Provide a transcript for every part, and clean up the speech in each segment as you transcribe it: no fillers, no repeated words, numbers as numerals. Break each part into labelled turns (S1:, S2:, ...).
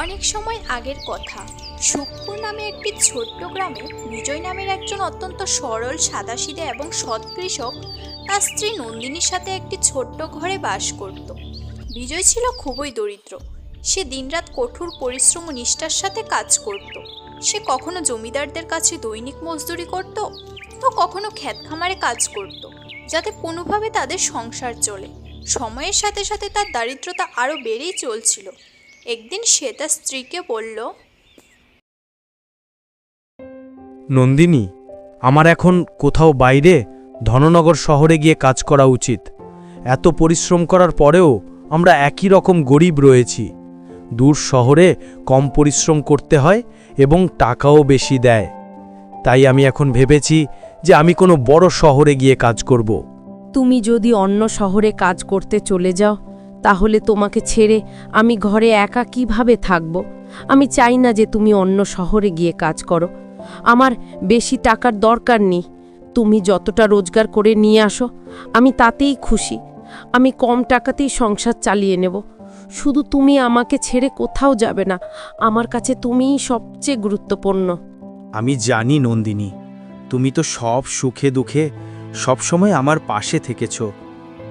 S1: অনেক সময় আগের কথা, সুখপুর নামে একটি ছোট্ট গ্রামে বিজয় নামের একজন অত্যন্ত সরল, সাদাসিধে এবং সৎ কৃষক তার স্ত্রী নন্দিনীর সাথে একটি ছোট্ট ঘরে বাস করত। বিজয় ছিল খুবই দরিদ্র। সে দিনরাত কঠোর পরিশ্রম ও নিষ্ঠার সাথে কাজ করত। সে কখনো জমিদারদের কাছে দৈনিক মজদুরি করত, তো কখনো ক্ষেত খামারে কাজ করত, যাতে কোনোভাবে তাদের সংসার চলে। সময়ের সাথে সাথে তার দারিদ্রতা আরও বেড়েই চলছিল। একদিন সে তার স্ত্রীকে বলল,
S2: নন্দিনী, আমার এখন কোথাও বাইরে ধননগর শহরে গিয়ে কাজ করা উচিত। এত পরিশ্রম করার পরেও আমরা একই রকম গরিব রয়েছি। দূর শহরে কম পরিশ্রম করতে হয় এবং টাকাও বেশি দেয়। তাই আমি এখন ভেবেছি যে আমি কোনো বড় শহরে গিয়ে কাজ করব।
S3: তুমি যদি অন্য শহরে কাজ করতে চলে যাও, তাহলে তোমাকে ছেড়ে আমি ঘরে একা কিভাবে থাকব? আমি চাই না যে তুমি অন্য শহরে গিয়ে কাজ করো। আমার বেশি টাকার দরকার নেই। তুমি যতটা রোজগার করে নিয়ে আসো, আমি তাতেই খুশি। আমি কম টাকাতেই সংসার চালিয়ে নেব। শুধু তুমি আমাকে ছেড়ে কোথাও যাবে না। আমার কাছে তুমিই সবচেয়ে গুরুত্বপূর্ণ।
S2: আমি জানি নন্দিনী, তুমি তো সব সুখে দুঃখে সবসময় আমার পাশে থেকেছ,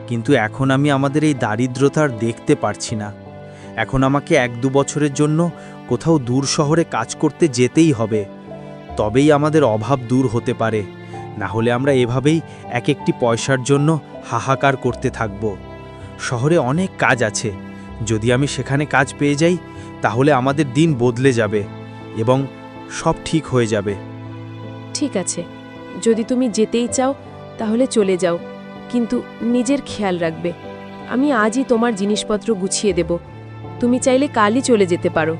S2: কিন্তু এখন আমি আমাদের এই দারিদ্রতার দেখতে পারছি না। এখন আমাকে 1-2 বছরের জন্য কোথাও দূর শহরে কাজ করতে যেতেই হবে। তবেই আমাদের অভাব দূর হতে পারে, না হলে আমরা এভাবেই এক একটি পয়সার জন্য হাহাকার করতে থাকব। শহরে অনেক কাজ আছে, যদি আমি সেখানে কাজ পেয়ে যাই তাহলে আমাদের দিন বদলে যাবে এবং সব ঠিক হয়ে যাবে।
S3: ঠিক আছে, যদি তুমি যেতেই চাও তাহলে চলে যাও, কিন্তু নিজের খেয়াল রাখবে। আমি আজই তোমার জিনিসপত্র গুছিয়ে দেব। তুমি চাইলে কালই চলে যেতে পারো।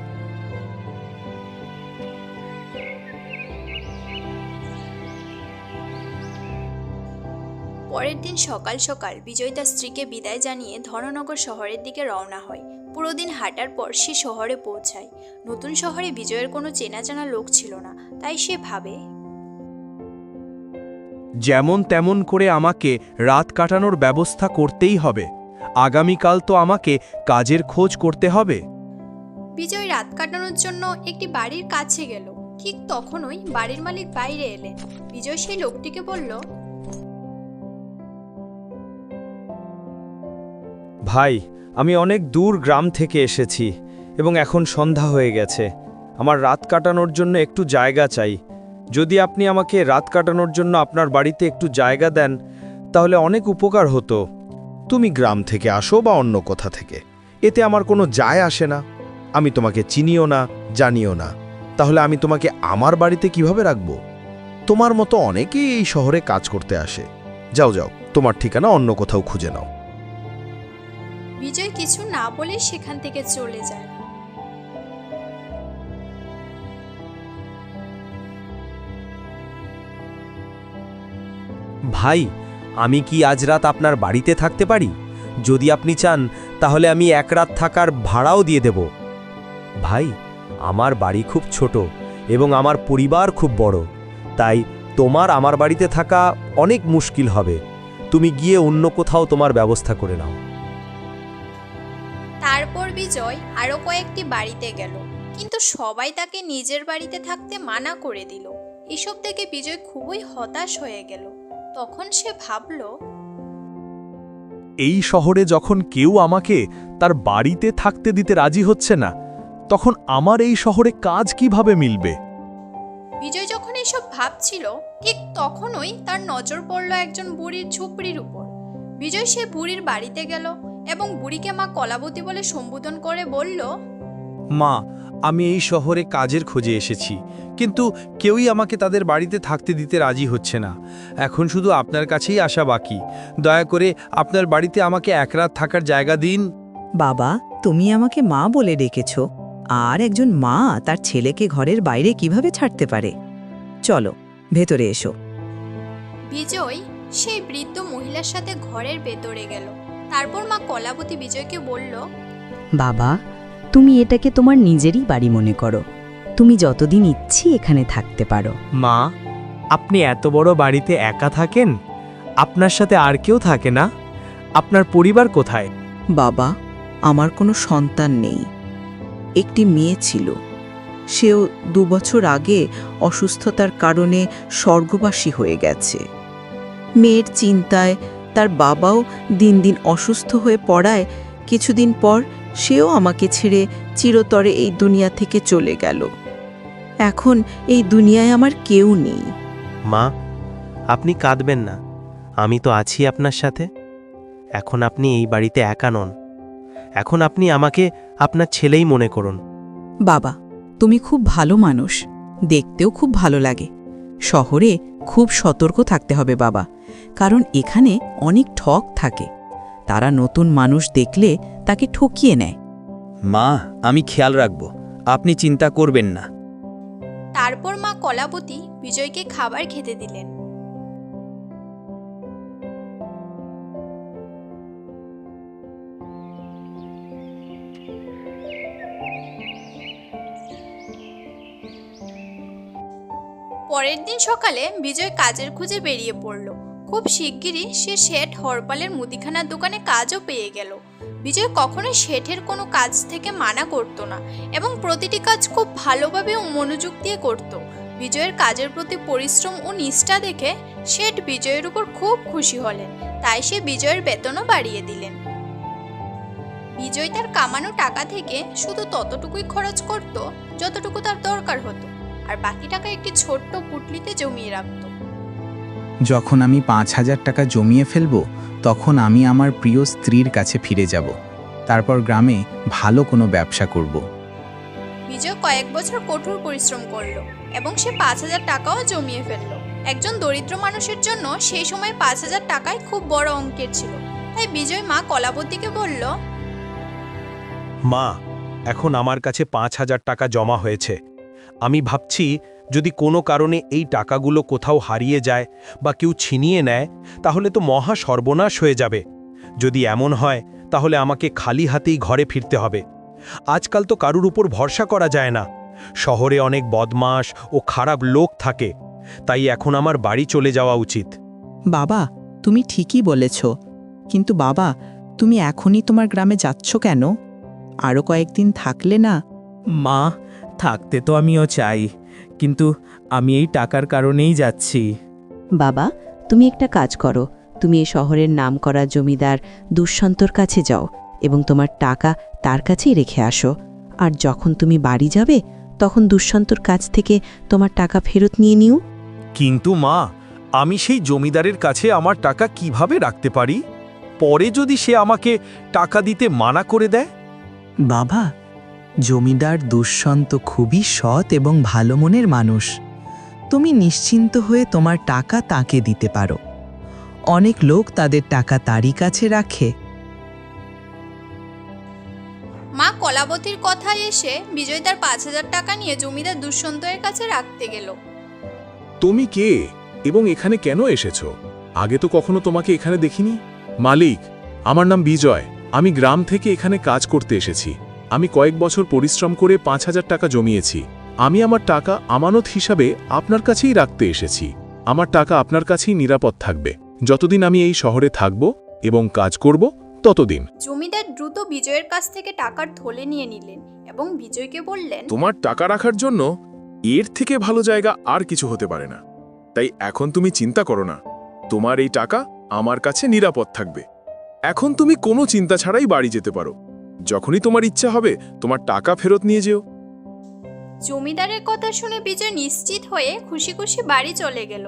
S1: পরের দিন সকাল সকাল বিজয় তার স্ত্রীকে বিদায় জানিয়ে ধননগর শহরের দিকে রওনা হয়। পুরো দিন হাঁটার পর সে শহরে পৌঁছায়। নতুন শহরে বিজয়ের কোনো চেনা জানা লোক ছিল না, তাই সে ভাবে,
S2: যেমন তেমন করে আমাকে রাত কাটানোর ব্যবস্থা করতেই হবে। আগামীকাল তো আমাকে কাজের খোঁজ করতে হবে।
S1: বিজয় রাত কাটানোর জন্য একটি বাড়ির কাছে গেল। ঠিক তখনই বাড়ির মালিক বাইরে এলেন। বিজয় সেই লোকটিকে বলল,
S2: ভাই, আমি অনেক দূর গ্রাম থেকে এসেছি এবং এখন সন্ধ্যা হয়ে গেছে। আমার রাত কাটানোর জন্য একটু জায়গা চাই। যদি আপনি আমাকে রাত কাটানোর জন্য আপনার বাড়িতে একটু জায়গা দেন তাহলে অনেক উপকার হতো।
S4: তুমি গ্রাম থেকে আসো বা অন্য কোথা থেকে, এতে আমার কোনো যায় আসে না। আমি তোমাকে চিনিও না, জানিও না, তাহলে আমি তোমাকে আমার বাড়িতে কিভাবে রাখব? তোমার মতো অনেকেই এই শহরে কাজ করতে আসে। যাও যাও, তোমার ঠিকানা অন্য কোথাও খুঁজে নাও।
S1: বিজয় কিছু না বলে সেখান থেকে চলে যায়।
S2: ভাই, আমি কি আজ রাত আপনার বাড়িতে থাকতে পারি? যদি আপনি চান তাহলে আমি এক রাত থাকার ভাড়াও দিয়ে দেব। ভাই, আমার বাড়ি খুব ছোট এবং আমার পরিবার খুব বড়, তাই তোমার আমার বাড়িতে থাকা অনেক মুশকিল হবে। তুমি গিয়ে অন্য কোথাও তোমার ব্যবস্থা করে নাও।
S1: তারপর বিজয় আরো কয়েকটি বাড়িতে গেল, কিন্তু সবাই তাকে নিজের বাড়িতে থাকতে মানা করে দিল। এসব দেখে বিজয় খুবই হতাশ হয়ে গেল। তখন সে ভাবল,
S2: এই শহরে যখন কেউ আমাকে তার বাড়িতে থাকতে দিতে রাজি হচ্ছে না, তখন আমার এই শহরে কাজ কিভাবে মিলবে?
S1: বিজয় যখন এসব ভাবছিল, ঠিক তখনই তার নজর পড়ল একজন বুড়ির ঝুপড়ির উপর। বিজয় সে বুড়ির বাড়িতে গেল এবং বুড়িকে মা কলাবতী বলে সম্বোধন করে বলল,
S2: মা, আমি এই শহরে কাজের খোঁজে এসেছি, কিন্তু কেউই আমাকে তাদের বাড়িতে থাকতে দিতে রাজি হচ্ছে না। এখন শুধু আপনার কাছেই আসা বাকি। দয়া করে আপনার বাড়িতে আমাকে এক রাত থাকার জায়গা দিন।
S5: বাবা, তুমি আমাকে মা বলে ডেকেছ, আর একজন মা তার ছেলেকে ঘরের বাইরে কিভাবে ছাড়তে পারে? চলো, ভেতরে এসো।
S1: বিজয় সেই বৃদ্ধ মহিলার সাথে ঘরের ভেতরে গেল। তারপর মা কলাবতী বিজয়কে বলল,
S5: বাবা, তুমি এটাকে তোমার নিজেরই বাড়ি মনে করো। তুমি যতদিন ইচ্ছি এখানে থাকতে পারো।
S2: মা, আপনি এত বড় বাড়িতে একা থাকেন? আপনার সাথে আর কেউ থাকে না? আপনার পরিবার কোথায়?
S5: বাবা, আমার কোনো সন্তান নেই। একটি মেয়ে ছিল। সেও 2 বছর আগে অসুস্থতার কারণে স্বর্গবাসী হয়ে গেছে। মেয়ের চিন্তায় তার বাবাও দিন দিন অসুস্থ হয়ে পড়ায় কিছুদিন পর সেও আমাকে ছেড়ে চিরতরে এই দুনিয়া থেকে চলে গেল। এখন এই দুনিয়ায় আমার কেউ নেই।
S6: মা, আপনি কাঁদবেন না, আমি তো আছি আপনার সাথে। এখন আপনি এই বাড়িতে একা নন। এখন আপনি আমাকে আপনার ছেলেই মনে করুন।
S5: বাবা, তুমি খুব ভালো মানুষ, দেখতেও খুব ভালো লাগে। শহরে খুব সতর্ক থাকতে হবে বাবা, কারণ এখানে অনেক ঠক থাকে। তারা নতুন মানুষ দেখলে তাকে ঠকিয়ে নেয়।
S2: মা, আমি খেয়াল রাখব, আপনি চিন্তা করবেন না।
S1: তারপর মা কলাবতী বিজয়কে খাবার খেতে দিলেন। পরের দিন সকালে বিজয় কাজের খুঁজে বেরিয়ে পড়ল। খুব শিগগিরই সে শেঠ হরপালের মুদিখানার দোকানে কাজও পেয়ে গেল। বিজয় কখনোই শেঠের কোনো কাজ থেকে মানা করত না এবং প্রতিটি কাজ খুব ভালোভাবে ও মনোযোগ দিয়ে করত। বিজয়ের কাজের প্রতি পরিশ্রম ও নিষ্ঠা দেখে শেঠ বিজয়ের উপর খুব খুশি হলেন, তাই সে বিজয়ের বেতনও বাড়িয়ে দিলেন। বিজয় তার কামানো টাকা থেকে শুধু ততটুকুই খরচ করত যতটুকু তার দরকার হতো, আর বাকি টাকা একটি ছোট্ট পুটলিতে জমিয়ে রাখত।
S7: যখন আমি 5,000 টাকা জমিয়ে ফেলব, তখন আমি আমার প্রিয় স্ত্রীর কাছে ফিরে যাব। তারপর গ্রামে ভালো কোনো ব্যবসা করব।
S1: বিজয় কয়েক বছর কঠোর পরিশ্রম করলো এবং সে 5,000 টাকাও জমিয়ে ফেলল। একজন দরিদ্র মানুষের জন্য সেই সময় 5,000 টাকাই খুব বড় অঙ্কের ছিল। তাই বিজয় মা কলাবতীকে বলল,
S4: মা, এখন আমার কাছে 5,000 টাকা জমা হয়েছে। আমি ভাবছি যদি কোনো কারণে এই টাকাগুলো কোথাও হারিয়ে যায় বা কেউ ছিনিয়ে নেয়, তাহলে তো মহা সর্বনাশ হয়ে যাবে। যদি এমন হয় তাহলে আমাকে খালি হাতেই ঘরে ফিরতে হবে। আজকাল তো কারুর উপর ভরসা করা যায় না। শহরে অনেক বদমাশ ও খারাপ লোক থাকে, তাই এখন আমার বাড়ি চলে যাওয়া উচিত।
S5: বাবা, তুমি ঠিকই বলেছ, কিন্তু বাবা, তুমি এখনই তোমার গ্রামে যাচ্ছ কেন? আরও কয়েকদিন থাকলে না?
S2: মা, থাকতে তো আমিও চাই, কিন্তু আমি এই টাকার কারণেই যাচ্ছি।
S8: বাবা, তুমি একটা কাজ করো, তুমি এই শহরের নামকরা জমিদার দুষ্যন্তর কাছে যাও এবং তোমার টাকা তার কাছেই রেখে আসো। আর যখন তুমি বাড়ি যাবে তখন দুষ্যন্তর কাছ থেকে তোমার টাকা ফেরত নিয়ে নিও।
S4: কিন্তু মা, আমি সেই জমিদারের কাছে আমার টাকা কিভাবে রাখতে পারি? পরে যদি সে আমাকে টাকা দিতে মানা করে দেয়?
S7: বাবা, জমিদার দুষ্যন্ত খুবই সৎ এবং ভালো মনের মানুষ। তুমি নিশ্চিন্ত হয়ে তোমার টাকা তাকে দিতে পারো। অনেক লোক তাদের টাকা তারই কাছে রাখে।
S1: মা কলাবতীর কথায় এসে বিজয় তার 5,000 টাকা নিয়ে জমিদার দুষ্যন্তের কাছে রাখতে গেল।
S9: তুমি কে এবং এখানে কেন এসেছো? আগে তো কখনো তোমাকে এখানে দেখিনি। মালিক, আমার নাম বিজয়। আমি গ্রাম থেকে এখানে কাজ করতে এসেছি। আমি কয়েক বছর পরিশ্রম করে 5,000 টাকা জমিয়েছি। আমি আমার টাকা আমানত হিসাবে আপনার কাছেই রাখতে এসেছি। আমার টাকা আপনার কাছেই নিরাপদ থাকবে যতদিন আমি এই শহরে থাকব এবং কাজ করব ততদিন।
S1: জমিদার দ্রুত বিজয়ের কাছ থেকে টাকার থলে নিয়ে নিলেন এবং বিজয়কে বললেন,
S9: তোমার টাকা রাখার জন্য এর থেকে ভালো জায়গা আর কিছু হতে পারে না। তাই এখন তুমি চিন্তা করো না, তোমার এই টাকা আমার কাছে নিরাপদ থাকবে। এখন তুমি কোনো চিন্তা ছাড়াই বাড়ি যেতে পারো। যখনই তোমার ইচ্ছা হবে তোমার টাকা ফেরত নিয়ে যেও।
S1: জমিদারের কথা শুনে বিজয় নিশ্চিত হয়ে খুশি খুশি বাড়ি চলে গেল।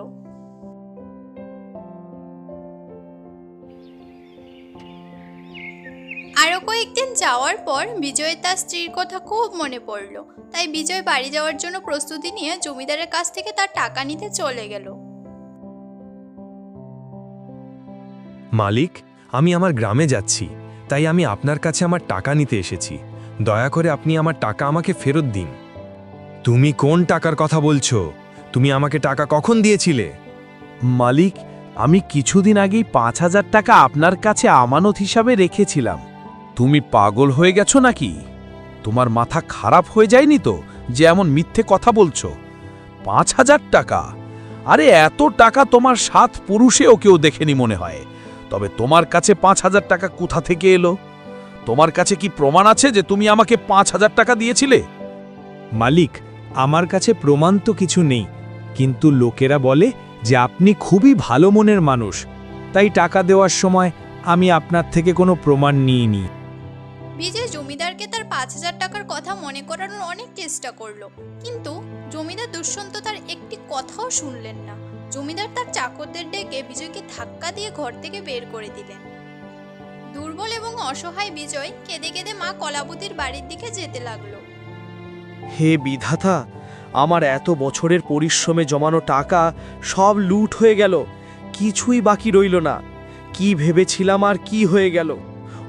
S1: আরও কয়েকদিন যাওয়ার পর বিজয়ের তার স্ত্রীর কথা খুব মনে পড়ল। তাই বিজয় বাড়ি যাওয়ার জন্য প্রস্তুতি নিয়ে জমিদারের কাছ থেকে তার টাকা নিতে চলে গেল।
S10: মালিক, আমি আমার গ্রামে যাচ্ছি, তাই আমি আপনার কাছে আমার টাকা নিতে এসেছি। দয়া করে আপনি আমার টাকা আমাকে ফেরত দিন। তুমি কোন টাকার কথা বলছো? তুমি আমাকে টাকা কখন দিয়েছিলে?
S2: মালিক, আমি কিছুদিন আগেই 5,000 টাকা আপনার কাছে আমানত হিসাবে রেখেছিলাম। তুমি পাগল হয়ে গেছো নাকি? তোমার মাথা খারাপ হয়ে যায়নি তো যে এমন মিথ্যে কথা বলছো? 5,000 টাকা? আরে এত টাকা তোমার 7 পুরুষেও কেউ দেখেনি মনে হয়। তবে তোমার কাছে 5,000 টাকা কোথা থেকে এলো?
S9: তোমার কাছে কি প্রমাণ আছে যে তুমি আমাকে 5,000 টাকা দিয়েছিলে?
S10: মালিক, আমার কাছে প্রমাণ তো কিছু নেই, কিন্তু লোকেরা বলে যে আপনি খুবই ভালো মনের মানুষ, তাই টাকা দেওয়ার সময় আমি আপনার থেকে কোনো প্রমাণ নিইনি।
S1: বিজয় জমিদারকে তার 5,000 টাকার কথা মনে করানোর অনেক চেষ্টা করলো, কিন্তু জমিদার দুষ্যন্ত তার একটি কথাও শুনলেন না। জমিদার তার চাকরদের ডেকে বিজয়কে ধাক্কা দিয়ে ঘর থেকে বের করে দিলেন। দুর্বল এবং অসহায় বিজয় কেঁদে কেঁদে মা কলাবতীর বাড়ির দিকে যেতে লাগলো।
S11: হে বিধাতা, আমার এত বছরের পরিশ্রমে জমানো টাকা সব লুট হয়ে গেল, কিছুই বাকি রইল না। কি ভেবেছিলাম আর কি হয়ে গেল?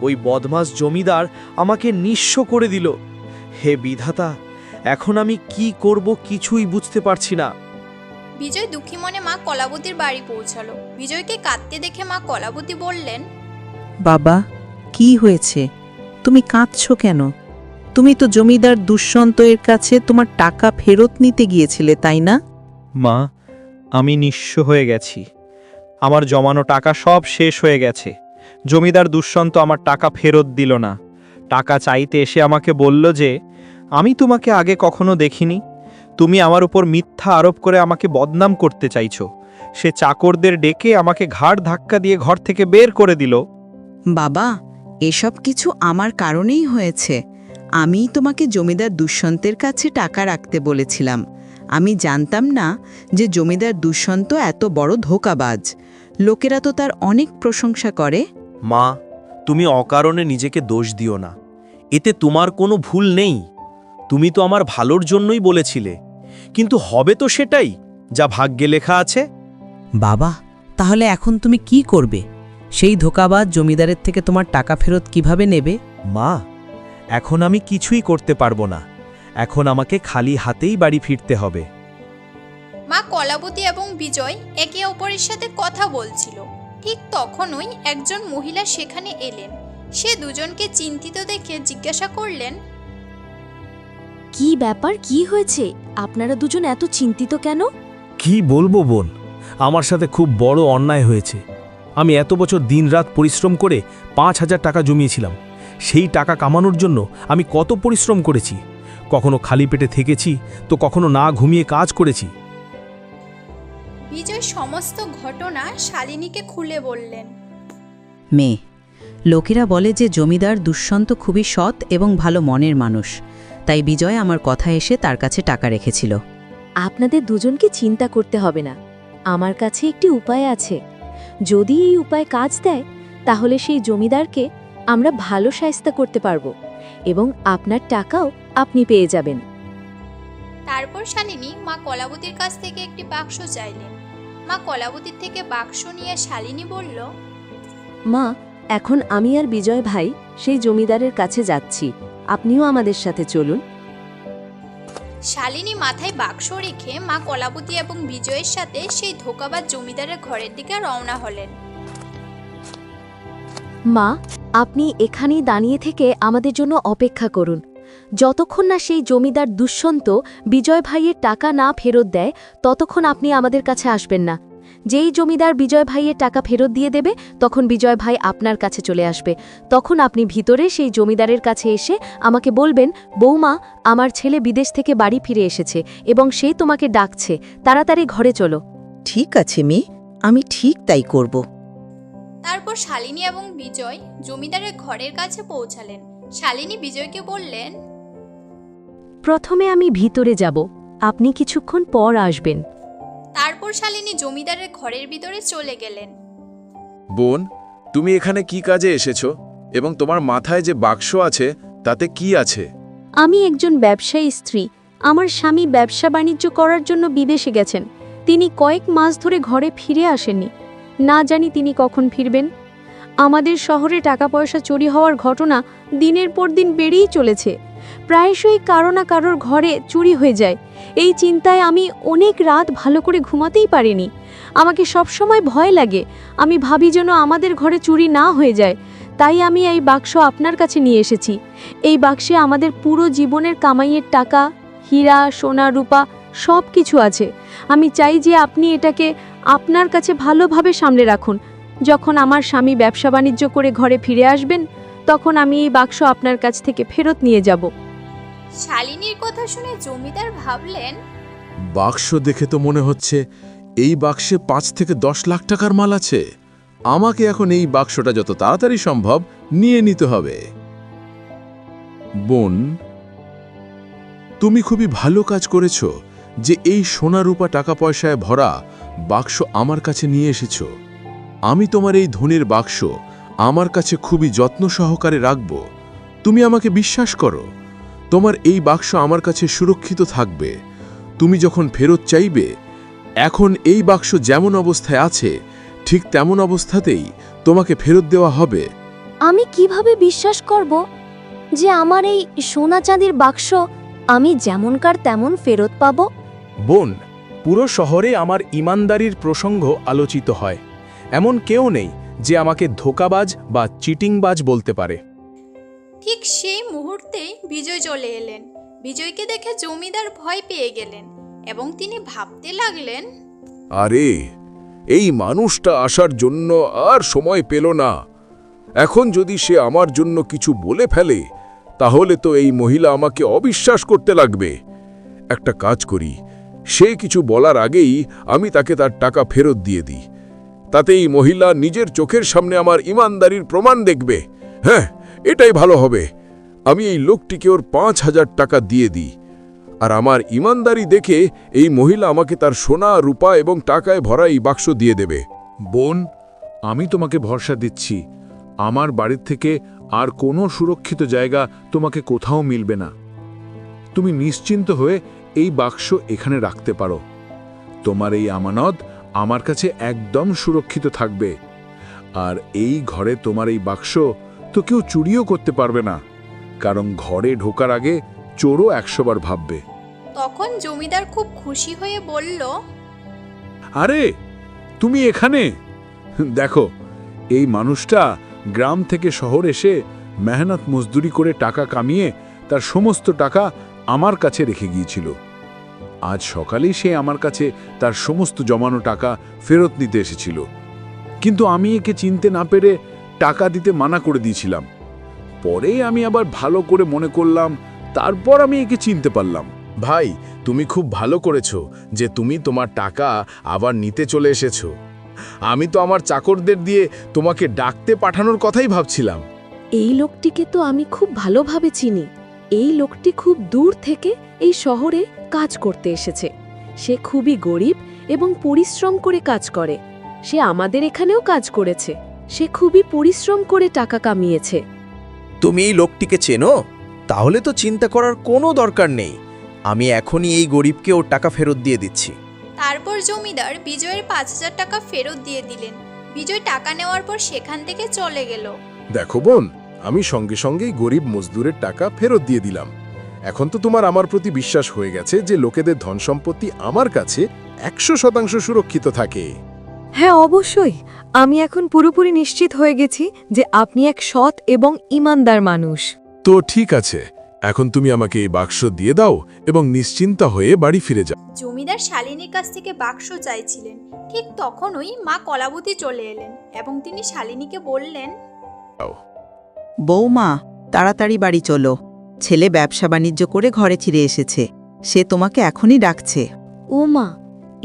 S11: ওই বদমাস জমিদার আমাকে নিঃস্ব করে দিল। হে বিধাতা, এখন আমি কি করব কিছুই বুঝতে পারছি না।
S1: বিজয় দুঃখী মনে মা কলাবতীর বাড়ি পৌঁছালো। বিজয়কে কাঁদতে দেখে মা কলাবতী বললেন,
S5: বাবা, কি হয়েছে? তুমি কাঁদছো কেন? তুমি তো জমিদার দুষ্যন্ত এর কাছে তোমার টাকা ফেরত নিতে গিয়েছিলে, তাই না?
S11: মা, আমি নিঃস্ব হয়ে গেছি। আমার জমানো টাকা সব শেষ হয়ে গেছে। জমিদার দুষ্যন্ত আমার টাকা ফেরত দিল না। টাকা চাইতে এসে আমাকে বলল যে আমি তোমাকে আগে কখনো দেখিনি, তুমি আমার উপর মিথ্যা আরোপ করে আমাকে বদনাম করতে চাইছো। সে চাকরদের ডেকে আমাকে ঘাড় ধাক্কা দিয়ে ঘর থেকে বের করে দিল।
S5: বাবা, এসব কিছু আমার কারণেই হয়েছে। আমিই তোমাকে জমিদার দুষ্যন্তের কাছে টাকা রাখতে বলেছিলাম। আমি জানতাম না যে জমিদার দুষ্যন্ত এত বড় ধোঁকাবাজ। লোকেরা তো তার অনেক প্রশংসা করে।
S11: মা, তুমি অকারণে নিজেকে দোষ দিও না। এতে তোমার কোনো ভুল নেই। তুমি তো আমার ভালোর জন্যই বলেছিলে, কিন্তু হবে তো সেটাই যা ভাগ্যে লেখা আছে।
S7: বাবা, তাহলে এখন তুমি কি করবে? সেই ধোঁকাবাজ জমিদারের থেকে তোমার টাকা ফেরত কিভাবে নেবে?
S11: মা, এখন আমি কিছুই করতে পারবো না। এখন আমাকে খালি হাতেই বাড়ি ফিরতে হবে।
S1: মা কলাবতী এবং বিজয় একে অপরের সাথে কথা বলছিল। ঠিক তখনই একজন মহিলা সেখানে এলেন। সে দুজনকে চিন্তিত দেখে জিজ্ঞাসা করলেন,
S3: কি ব্যাপার, কি হয়েছে? আপনারা দুজন এত চিন্তিত কেন?
S9: কি বলবো বোন, আমার সাথে খুব বড় অন্যায় হয়েছে। আমি এত বছর দিনরাত পরিশ্রম করে 5,000 টাকা জমিয়েছিলাম। সেই টাকা কামানোর জন্য আমি কত পরিশ্রম করেছি। কখনো খালি পেটে থেকেছি, তো কখনো না ঘুমিয়ে কাজ করেছি।
S1: বিজয় সমস্ত ঘটনা শালিনীকে খুলে বললেন।
S8: মেয়ে, লোকেরা বলে যে জমিদার দুষ্যন্ত খুবই সৎ এবং ভালো মনের মানুষ, তাই বিজয় আমার কথা এসে তার কাছে টাকা রেখেছিল।
S3: আপনাদের দুজনকে চিন্তা করতে হবে না, আমার কাছে একটি উপায় আছে। যদি এই উপায় কাজ দেয়, তাহলে সেই জমিদারকে আমরা ভালো শায়েস্তা করতে পারবো এবং আপনার টাকাও আপনি পেয়ে যাবেন।
S1: তারপর শালিনী মা কলাবতীর কাছ থেকে একটি বাক্স চাইলেন। মা কলাবতীর থেকে বাক্স নিয়ে শালিনী বলল,
S3: মা, এখন আমি আর বিজয় ভাই সেই জমিদারের কাছে যাচ্ছি, আপনিও আমাদের সাথে চলুন।
S1: শালিনী মাথায় বাক্স রেখে মা কলাবতী এবং বিজয়ের সাথে সেই ধোঁকাবাজ জমিদারের ঘরের দিকে রওনা হলেন।
S3: মা, আপনি এখানেই দাঁড়িয়ে থেকে আমাদের জন্য অপেক্ষা করুন। যতক্ষণ না সেই জমিদার দুষ্যন্ত বিজয় ভাইয়ের টাকা না ফেরত দেয়, ততক্ষণ আপনি আমাদের কাছে আসবেন না। যেই জমিদার বিজয় ভাইয়ের টাকা ফেরত দিয়ে দেবে, তখন বিজয় ভাই আপনার কাছে চলে আসবে। তখন আপনি ভিতরে সেই জমিদারের কাছে এসে আমাকে বলবেন, বৌমা, আমার ছেলে বিদেশ থেকে বাড়ি ফিরে এসেছে এবং সে তোমাকে ডাকছে, তাড়াতাড়ি ঘরে চলো।
S5: ঠিক আছে মেয়ে, আমি ঠিক তাই করব।
S1: তারপর শালিনী এবং বিজয় জমিদারের ঘরের কাছে পৌঁছালেন। শালিনী বিজয়কে বললেন,
S3: প্রথমে আমি ভিতরে যাব, আপনি কিছুক্ষণ পর আসবেন।
S1: তারপর শালিনী জমিদারের ঘরের ভিতরে চলে গেলেন।
S9: বোন, তুমি এখানে কি কাজে এসেছো এবং তোমার মাথায় যে বাক্স আছে তাতে কি আছে?
S12: আমি একজন ব্যবসায়ী স্ত্রী। আমার স্বামী ব্যবসা বাণিজ্য করার জন্য বিদেশে গেছেন। তিনি কয়েক মাস ধরে ঘরে ফিরে আসেননি। না জানি তিনি কখন ফিরবেন। আমাদের শহরে টাকা পয়সা চুরি হওয়ার ঘটনা দিনের পর দিন বেড়েই চলেছে। প্রায়শই কারো না কারোর ঘরে চুরি হয়ে যায়। এই চিন্তায় আমি অনেক রাত ভালো করে ঘুমাতেই পারিনি। আমাকে সবসময় ভয় লাগে। আমি ভাবি যেন আমাদের ঘরে চুরি না হয়ে যায়। তাই আমি এই বাক্স আপনার কাছে নিয়ে এসেছি। এই বাক্সে আমাদের পুরো জীবনের কামাইয়ের টাকা, হীরা, সোনা, রূপা সব কিছু আছে। আমি চাই যে আপনি এটাকে আপনার কাছে ভালোভাবে সামলে রাখুন। যখন আমার স্বামী ব্যবসা বাণিজ্য করে ঘরে ফিরে আসবেন, তখন আমি এই বাক্স আপনার কাছ থেকে ফেরত নিয়ে যাব।
S1: শালিনীর কথা শুনে জমিদার ভাবলেন,
S9: বাক্স দেখে তো মনে হচ্ছে এই বাক্সে 5 থেকে 10 লাখ টাকার মাল আছে। আমাকে এখন এই বাক্সটা যত তাড়াতাড়ি সম্ভব নিয়ে নিতে হবে। বোন, তুমি খুবই ভালো কাজ করেছ যে এই সোনা রূপা টাকা পয়সায় ভরা বাক্স আমার কাছে নিয়ে এসেছ। আমি তোমার এই ধনের বাক্স আমার কাছে খুবই যত্ন সহকারে রাখব। তুমি আমাকে বিশ্বাস করো, তোমার এই বাক্স আমার কাছে সুরক্ষিত থাকবে। তুমি যখন ফেরত চাইবে, এখন এই বাক্স যেমন অবস্থায় আছে ঠিক তেমন অবস্থাতেই তোমাকে ফেরত দেওয়া হবে।
S12: আমি কিভাবে বিশ্বাস করব যে আমার এই সোনা চাঁদির বাক্স আমি যেমনকার তেমন ফেরত পাব?
S11: বোন, পুরো শহরে আমার ইমানদারির প্রসঙ্গ আলোচিত হয়। এমন কেউ নেই যে আমাকে ধোঁকাবাজ বা চিটিংবাজ বলতে পারে।
S1: ঠিক সেই মুহূর্তেই বিজয় চলে এলেন। বিজয়কে দেখে জমিদার ভয় পেয়ে গেলেন এবং তিনি ভাবতে লাগলেন,
S9: আরে, এই মানুষটা আসার জন্য আর সময় পেল না। এখন যদি সে আমার জন্য কিছু বলে ফেলে তাহলে তো এই মহিলা আমাকে অবিশ্বাস করতে লাগবে। একটা কাজ করি, সে কিছু বলার আগেই আমি তাকে তার টাকা ফেরত দিয়ে দিই। তাতে এই মহিলা নিজের চোখের সামনে আমার ইমানদারির প্রমাণ দেখবে। হ্যাঁ, এটাই ভালো হবে। আমি এই লোকটিকে ওর 5,000 টাকা দিয়ে দিই, আর আমার ইমানদারি দেখে এই মহিলা আমাকে তার সোনা রূপা এবং টাকায় ভরা এই বাক্স দিয়ে দেবে। বোন, আমি তোমাকে ভরসা দিচ্ছি, আমার বাড়ির থেকে আর কোনো সুরক্ষিত জায়গা তোমাকে কোথাও মিলবে না। তুমি নিশ্চিন্ত হয়ে এই বাক্স এখানে রাখতে পারো। তোমার এই আমানত আমার কাছে একদম সুরক্ষিত থাকবে। আর এই ঘরে তোমার এই বাক্স তো কেউ চুরিও করতে পারবে না, কারণ ঘরে ঢোকার আগে চোরও 100 বার ভাববে।
S1: তখন জমিদার খুব খুশি হয়ে বলল,
S9: আরে, তুমি এখানে দেখো, এই মানুষটা গ্রাম থেকে শহর এসে মেহনত মজদুরি করে টাকা কামিয়ে তার সমস্ত টাকা আমার কাছে রেখে গিয়েছিল। আজ সকালেই সে আমার কাছে তার সমস্ত জমানো টাকা ফেরত নিতে এসেছিল, কিন্তু আমি একে চিনতে না পেরে টাকা দিতে মানা করে দিয়েছিলাম। পরে আমি আবার ভালো করে মনে করলাম, তারপর আমি একে চিনতে পারলাম।
S4: ভাই, তুমি খুব ভালো করেছো যে তুমি তোমার টাকা আবার নিতে চলে এসেছো। আমি তো আমার চাকরদের দিয়ে তোমাকে ডাকতে পাঠানোর কথাই ভাবছিলাম।
S3: এই লোকটিকে তো আমি খুব ভালোভাবে চিনি। এই লোকটি খুব দূর থেকে এই শহরে কাজ করতে এসেছে। সে খুবই গরিব এবং পরিশ্রম করে কাজ করে। সে আমাদের এখানেও কাজ করেছে। সে খুবই পরিশ্রম করে টাকা কামিয়েছে।
S2: তুমি এই লোকটিকে চেনো? তাহলে তো চিন্তা করার কোনো দরকার নেই। আমি এখনই এই গরিবকে ওর টাকা ফেরত দিয়ে দিচ্ছি।
S1: তারপর জমিদার বিজয়ের 5,000 টাকা ফেরত দিয়ে দিলেন। বিজয় টাকা নেওয়ার পর সেখান থেকে চলে গেল।
S9: দেখো বোন, আমি সঙ্গে সঙ্গেই গরিব মজদুরের টাকা ফেরত দিয়ে দিলাম। এখন তো তোমার আমার প্রতি বিশ্বাস হয়ে গেছে যে লোকেদের ধন সম্পত্তি আমার কাছে 100% সুরক্ষিত থাকে।
S12: হ্যাঁ, অবশ্যই। আমি এখন পুরোপুরি নিশ্চিত হয়ে গেছি যে আপনি এক সৎ এবং ইমানদার মানুষ।
S9: তো ঠিক আছে, এখন তুমি আমাকে এই বাক্স দিয়ে দাও এবং নিশ্চিন্তা হয়ে বাড়ি ফিরে যাও।
S1: জমিদার শালিনীর কাছ থেকে বাক্স চাইছিলেন। ঠিক তখনই মা কলাবতী চলে এলেন এবং তিনি শালিনীকে বললেন,
S5: বৌমা, তাড়াতাড়ি বাড়ি চলো। ছেলে ব্যবসা বাণিজ্য করে ঘরে ফিরে এসেছে। সে তোমাকে এখনই ডাকছে।
S12: ও মা,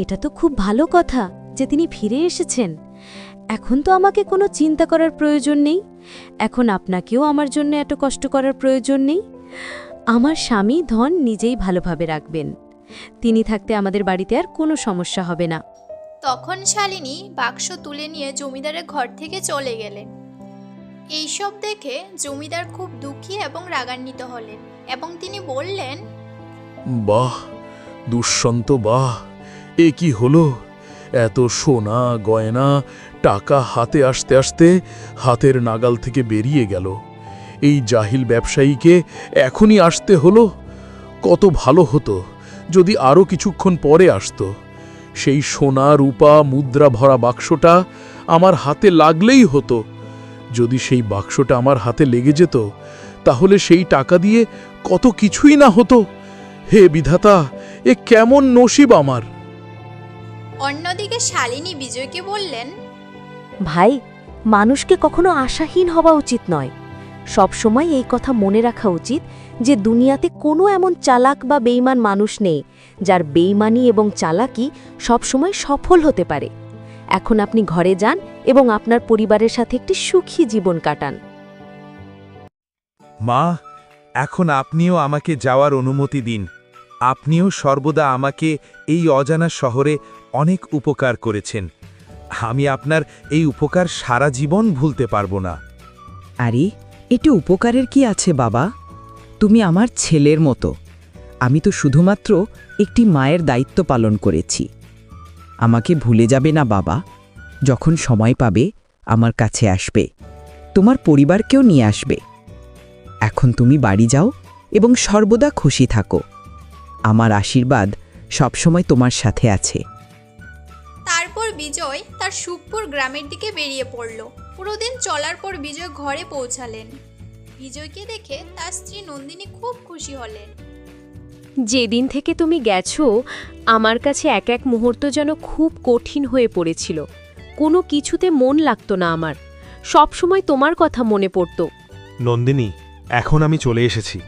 S12: এটা তো খুব ভালো কথা যে তিনি ফিরে এসেছেন। এখন তো আমাকে কোনো চিন্তা করার প্রয়োজন নেই। এখন আপনাকেও আমার জন্য এত কষ্ট করার প্রয়োজন নেই। আমার স্বামী ধন নিজেই ভালোভাবে রাখবেন। তিনি থাকতে আমাদের বাড়িতে আর কোনো সমস্যা হবে না।
S1: তখন শালিনী বাক্স তুলে নিয়ে জমিদারের ঘর থেকে চলে গেলেন। এইসব দেখে জমিদার খুব দুঃখী এবং রাগান্বিত হলেন এবং তিনি বললেন,
S9: বাহ দুষ্যন্ত, বাহ, এ কি হলো? এত সোনা গয়না টাকা হাতে আসতে আসতে হাতের নাগাল থেকে বেরিয়ে গেল। এই জাহিল ব্যবসায়ীকে এখনই আসতে হলো। কত ভালো হতো যদি আরও কিছুক্ষণ পরে আসতো। সেই সোনা রূপা মুদ্রা ভরা বাক্সটা আমার হাতে লাগলেই হতো। যদি সেই বাক্সটা আমার হাতে লেগে যেত তাহলে সেই টাকা দিয়ে কত কিছুই না হতো। হে বিধাতা, এ কেমন নসিব আমার।
S1: অন্যদিকে শালিনী বিজয়কে বললেন,
S3: ভাই, মানুষকে কখনো আশাহীন হওয়া উচিত নয়।
S12: সবসময় এই কথা মনে রাখা উচিত যে দুনিয়াতে কোনো এমন চালাক বা বেইমান মানুষ নেই যার বেইমানি এবং চালাকি সবসময় সফল হতে পারে। এখন আপনি ঘরে যান এবং আপনার পরিবারের সাথে একটি সুখী জীবন কাটান।
S2: মা, এখন আপনিও আমাকে যাওয়ার অনুমতি দিন। আপনিও সর্বদা আমাকে এই অজানা শহরে অনেক উপকার করেছেন। আমি আপনার এই উপকার সারা জীবন ভুলতে পারবো না।
S7: আরে এটি উপকারের কি আছে বাবা? তুমি আমার ছেলের মতো। আমি তো শুধুমাত্র একটি মায়ের দায়িত্ব পালন করেছি। আমাকে ভুলে যাবে না বাবা। যখন সময় পাবে আমার কাছে আসবে, তোমার পরিবারকেও নিয়ে আসবে। এখন তুমি বাড়ি যাও এবং সর্বদা খুশি থাকো। আমার আশীর্বাদ সবসময় তোমার সাথে আছে।
S1: তারপর বিজয় তার সুখপুর গ্রামের দিকে বেরিয়ে পড়ল। পুরো দিন চলার পর বিজয় ঘরে পৌঁছালেন। বিজয়কে দেখে তার স্ত্রী নন্দিনী খুব খুশি হলেন।
S12: যেদিন থেকে তুমি গেছো আমার কাছে এক এক মুহূর্ত যেন খুব কঠিন হয়ে পড়েছিল। কোনো কিছুতে মন লাগতো না আমার, সবসময় তোমার কথা মনে পড়তো।
S10: নন্দিনী, এখন আমি চলে এসেছি।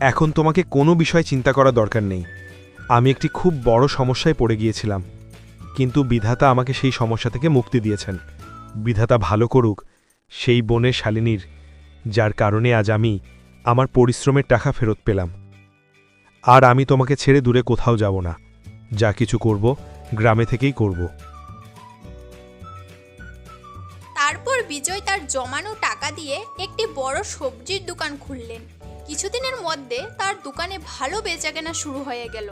S10: এখন তোমাকে কোনো বিষয় চিন্তা করা দরকার নেই। আমি একটি খুব বড় সমস্যায় পড়ে গিয়েছিলাম, কিন্তু বিধাতা আমাকে সেই সমস্যা থেকে মুক্তি দিয়েছেন। বিধাতা ভালো করুক সেই বোনের শালিনীর, যার কারণে আজ আমি আমার পরিশ্রমের টাকা ফেরত পেলাম। আর আমি তোমাকে ছেড়ে দূরে কোথাও যাব না। যা কিছু করব গ্রামে থেকেই করব।
S1: তারপর বিজয় তার জমানো টাকা দিয়ে একটি বড় সবজির দোকান খুললেন। কিছুদিনের মধ্যে তার দোকানে ভালো বেচাকেনা শুরু হয়ে গেল।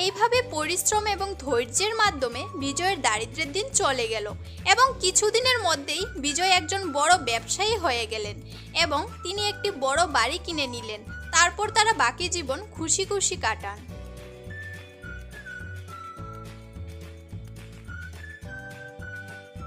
S1: এইভাবে পরিশ্রম এবং ধৈর্যের মাধ্যমে বিজয়ের দারিদ্র্যের দিন চলে গেল এবং কিছুদিনের মধ্যেই বিজয় একজন বড় ব্যবসায়ী হয়ে গেলেন এবং তিনি একটি বড় বাড়ি কিনে নিলেন। তারপর তারা বাকি জীবন খুশি খুশি কাটান।